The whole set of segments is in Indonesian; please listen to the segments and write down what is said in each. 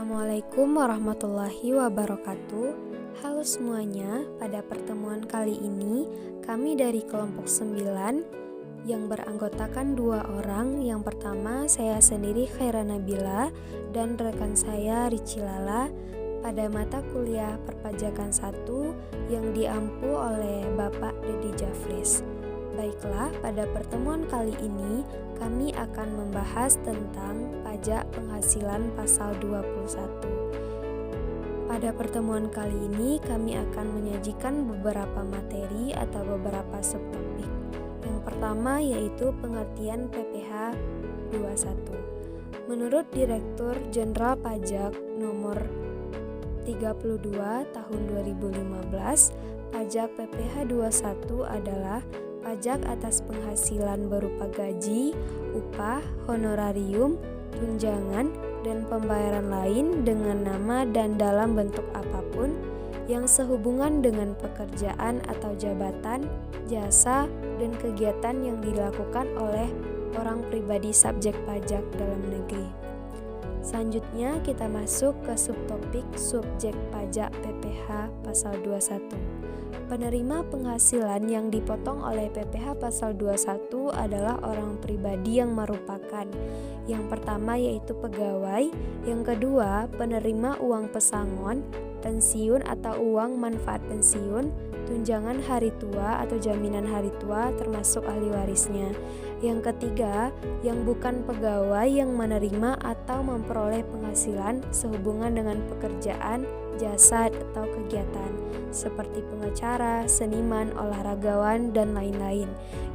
Assalamualaikum warahmatullahi wabarakatuh. Halo semuanya, pada pertemuan kali ini kami dari kelompok 9 yang beranggotakan 2 orang. Yang pertama saya sendiri Khaira Nabila dan rekan saya Rici Lala pada mata kuliah Perpajakan 1 yang diampu oleh Bapak Dedi Jafris. Baiklah, pada pertemuan kali ini kami akan membahas tentang pajak penghasilan pasal 21. Pada pertemuan kali ini kami akan menyajikan beberapa materi atau beberapa subtopik. Yang pertama yaitu pengertian PPh 21. Menurut Direktur Jenderal Pajak nomor 32 tahun 2015, pajak PPh 21 adalah pajak atas penghasilan berupa gaji, upah, honorarium, tunjangan, dan pembayaran lain dengan nama dan dalam bentuk apapun yang sehubungan dengan pekerjaan atau jabatan, jasa, dan kegiatan yang dilakukan oleh orang pribadi subjek pajak dalam negeri. Selanjutnya kita masuk ke subtopik subjek pajak PPh pasal 21. Penerima penghasilan yang dipotong oleh PPh pasal 21 adalah orang pribadi yang merupakan yang pertama yaitu pegawai, yang kedua penerima uang pesangon, pensiun atau uang manfaat pensiun, tunjangan hari tua atau jaminan hari tua termasuk ahli warisnya. Yang ketiga, yang bukan pegawai yang menerima atau memperoleh penghasilan sehubungan dengan pekerjaan, jasa atau kegiatan seperti pengacara, seniman, olahragawan, dan lain-lain.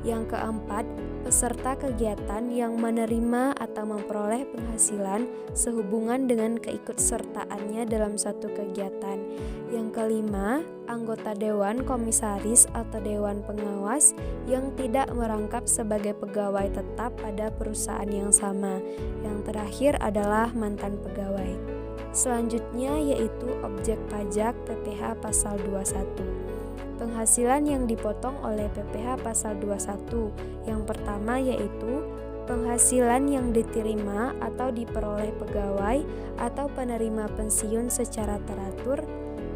Yang keempat, peserta kegiatan yang menerima atau memperoleh penghasilan sehubungan dengan keikutsertaannya dalam suatu kegiatan. Yang kelima, anggota dewan komisaris atau dewan pengawas yang tidak merangkap sebagai pegawai tetap pada perusahaan yang sama. Yang terakhir adalah mantan pegawai. Selanjutnya yaitu objek pajak PPh pasal 21. Penghasilan yang dipotong oleh PPh pasal 21. Yang pertama yaitu penghasilan yang diterima atau diperoleh pegawai atau penerima pensiun secara teratur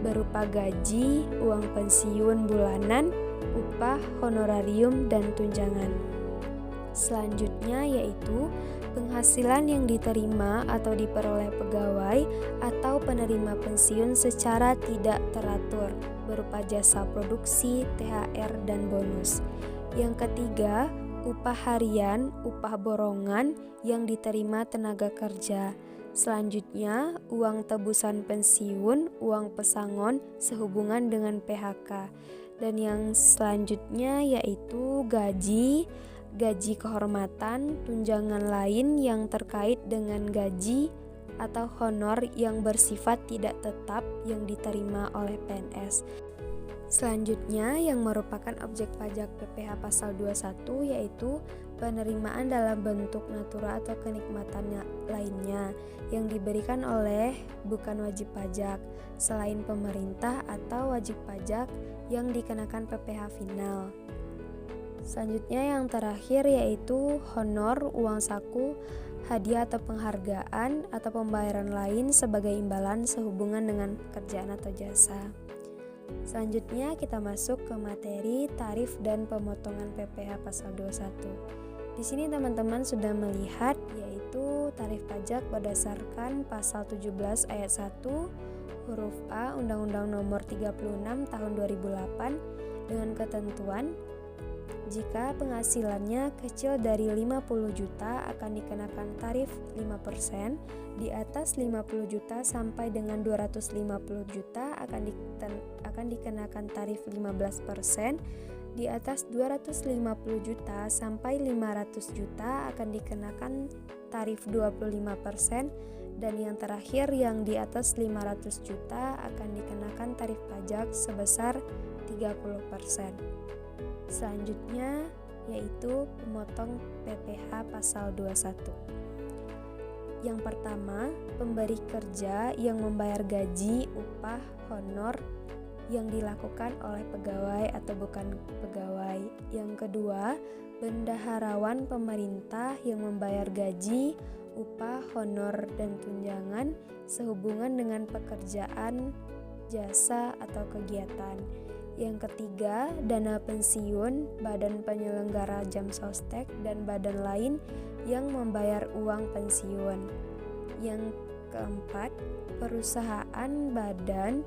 berupa gaji, uang pensiun bulanan, upah, honorarium, dan tunjangan. Selanjutnya yaitu penghasilan yang diterima atau diperoleh pegawai atau penerima pensiun secara tidak teratur berupa jasa produksi, THR, dan bonus. Yang ketiga, upah harian, upah borongan yang diterima tenaga kerja. Selanjutnya, uang tebusan pensiun, uang pesangon sehubungan dengan PHK. Dan yang selanjutnya yaitu gaji kehormatan, tunjangan lain yang terkait dengan gaji atau honor yang bersifat tidak tetap yang diterima oleh PNS. Selanjutnya yang merupakan objek pajak PPh pasal 21 yaitu penerimaan dalam bentuk natura atau kenikmatan lainnya yang diberikan oleh bukan wajib pajak selain pemerintah atau wajib pajak yang dikenakan PPh final. Selanjutnya yang terakhir yaitu honor, uang saku, hadiah atau penghargaan atau pembayaran lain sebagai imbalan sehubungan dengan pekerjaan atau jasa. Selanjutnya kita masuk ke materi tarif dan pemotongan PPh pasal 21. Di sini teman-teman sudah melihat yaitu tarif pajak berdasarkan pasal 17 ayat 1 huruf A Undang-Undang Nomor 36 Tahun 2008 dengan ketentuan jika penghasilannya kecil dari 50 juta akan dikenakan tarif 5%, di atas 50 juta sampai dengan 250 juta akan dikenakan tarif 15%, di atas 250 juta sampai 500 juta akan dikenakan tarif 25%, dan yang terakhir yang di atas 500 juta akan dikenakan tarif pajak sebesar 30%. Selanjutnya yaitu pemotong PPh pasal 21. Yang pertama, pemberi kerja yang membayar gaji, upah, honor yang dilakukan oleh pegawai atau bukan pegawai. Yang kedua, bendaharawan pemerintah yang membayar gaji, upah, honor, dan tunjangan sehubungan dengan pekerjaan, jasa, atau kegiatan. Yang ketiga, dana pensiun, badan penyelenggara jam sostek, dan badan lain yang membayar uang pensiun. Yang keempat, perusahaan, badan,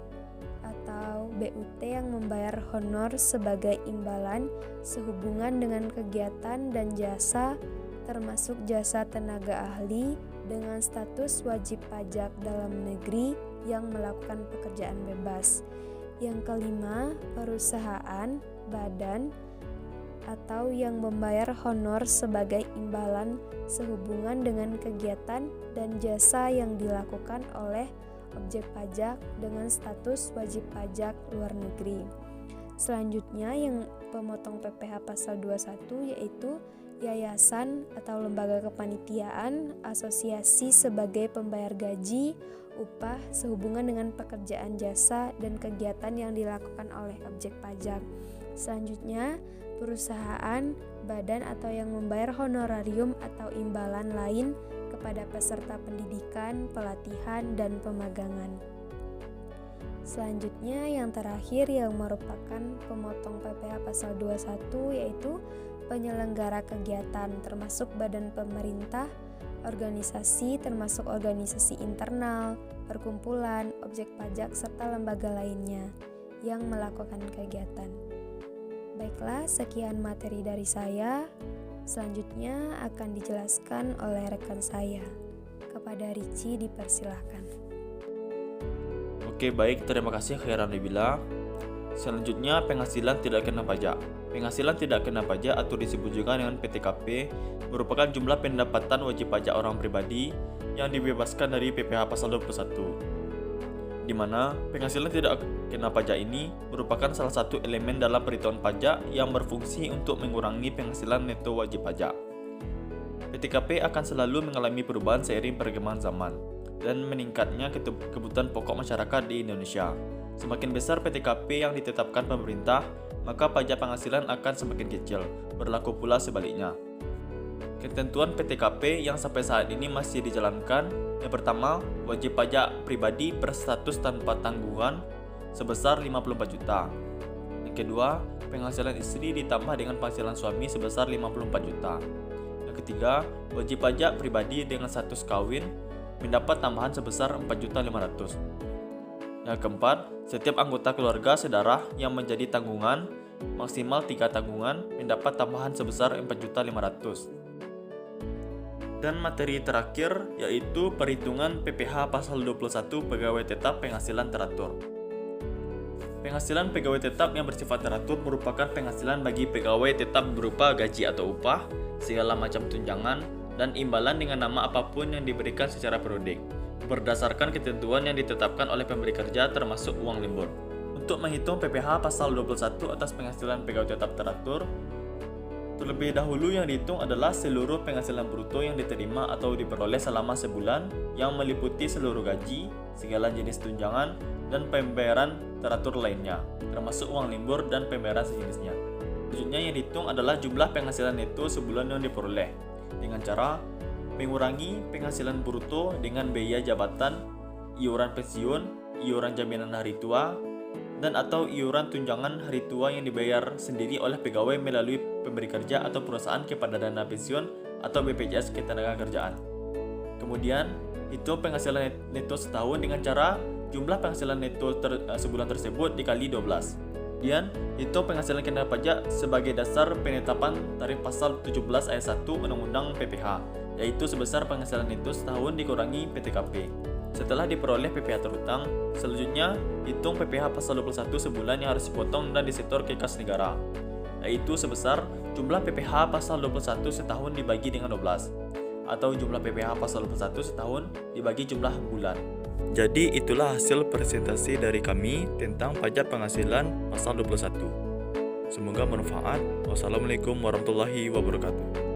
atau BUT yang membayar honor sebagai imbalan sehubungan dengan kegiatan dan jasa, termasuk jasa tenaga ahli dengan status wajib pajak dalam negeri yang melakukan pekerjaan bebas. Yang kelima, perusahaan, badan, atau yang membayar honor sebagai imbalan sehubungan dengan kegiatan dan jasa yang dilakukan oleh objek pajak dengan status wajib pajak luar negeri. Selanjutnya yang pemotong PPh pasal 21 yaitu yayasan atau lembaga kepanitiaan, asosiasi sebagai pembayar gaji, upah sehubungan dengan pekerjaan jasa dan kegiatan yang dilakukan oleh objek pajak. Selanjutnya, perusahaan, badan atau yang membayar honorarium atau imbalan lain kepada peserta pendidikan, pelatihan, dan pemagangan. Selanjutnya yang terakhir yang merupakan pemotong PPh pasal 21 yaitu penyelenggara kegiatan termasuk badan pemerintah, organisasi termasuk organisasi internal, perkumpulan, objek pajak, serta lembaga lainnya yang melakukan kegiatan. Baiklah, sekian materi dari saya. Selanjutnya akan dijelaskan oleh rekan saya. Kepada Ricci dipersilahkan. Oke, baik, terima kasih khairan bila. Selanjutnya, penghasilan tidak kena pajak. Penghasilan tidak kena pajak atau disebut juga dengan PTKP merupakan jumlah pendapatan wajib pajak orang pribadi yang dibebaskan dari PPh pasal 21. Di mana penghasilan tidak kena pajak ini merupakan salah satu elemen dalam perhitungan pajak yang berfungsi untuk mengurangi penghasilan neto wajib pajak. PTKP akan selalu mengalami perubahan seiring perkembangan zaman dan meningkatnya kebutuhan pokok masyarakat di Indonesia. Semakin besar PTKP yang ditetapkan pemerintah, maka pajak penghasilan akan semakin kecil. Berlaku pula sebaliknya. Ketentuan PTKP yang sampai saat ini masih dijalankan. Yang pertama, wajib pajak pribadi berstatus tanpa tanggungan sebesar 54 juta. Yang kedua, penghasilan istri ditambah dengan penghasilan suami sebesar 54 juta. Yang ketiga, wajib pajak pribadi dengan status kawin mendapat tambahan sebesar 4.500.000. Yang keempat, setiap anggota keluarga sedarah yang menjadi tanggungan maksimal 3 tanggungan mendapat tambahan sebesar 4.500.000. Dan materi terakhir yaitu perhitungan PPh pasal 21 pegawai tetap penghasilan teratur. Penghasilan pegawai tetap yang bersifat teratur merupakan penghasilan bagi pegawai tetap berupa gaji atau upah, segala macam tunjangan, dan imbalan dengan nama apapun yang diberikan secara periodik, berdasarkan ketentuan yang ditetapkan oleh pemberi kerja termasuk uang lembur. Untuk menghitung PPh pasal 21 atas penghasilan pegawai tetap teratur, terlebih dahulu yang dihitung adalah seluruh penghasilan bruto yang diterima atau diperoleh selama sebulan yang meliputi seluruh gaji, segala jenis tunjangan, dan pembayaran teratur lainnya, termasuk uang lembur dan pembayaran sejenisnya. Selanjutnya yang dihitung adalah jumlah penghasilan neto sebulan yang diperoleh, dengan cara mengurangi penghasilan bruto dengan biaya jabatan, iuran pensiun, iuran jaminan hari tua, dan atau iuran tunjangan hari tua yang dibayar sendiri oleh pegawai melalui pemberi kerja atau perusahaan kepada dana pensiun atau BPJS Ketenagakerjaan. Kemudian, hitung penghasilan neto setahun dengan cara jumlah penghasilan neto sebulan tersebut dikali 12. Kemudian, hitung penghasilan kena pajak sebagai dasar penetapan tarif pasal 17 ayat 1 Undang-Undang PPh, yaitu sebesar penghasilan neto setahun dikurangi PTKP. Setelah diperoleh PPh terhutang, selanjutnya hitung PPh pasal 21 sebulan yang harus dipotong dan disetor ke kas negara, yaitu sebesar jumlah PPh pasal 21 setahun dibagi dengan 12, atau jumlah PPh pasal 21 setahun dibagi jumlah bulan. Jadi itulah hasil presentasi dari kami tentang pajak penghasilan pasal 21. Semoga bermanfaat. Wassalamualaikum warahmatullahi wabarakatuh.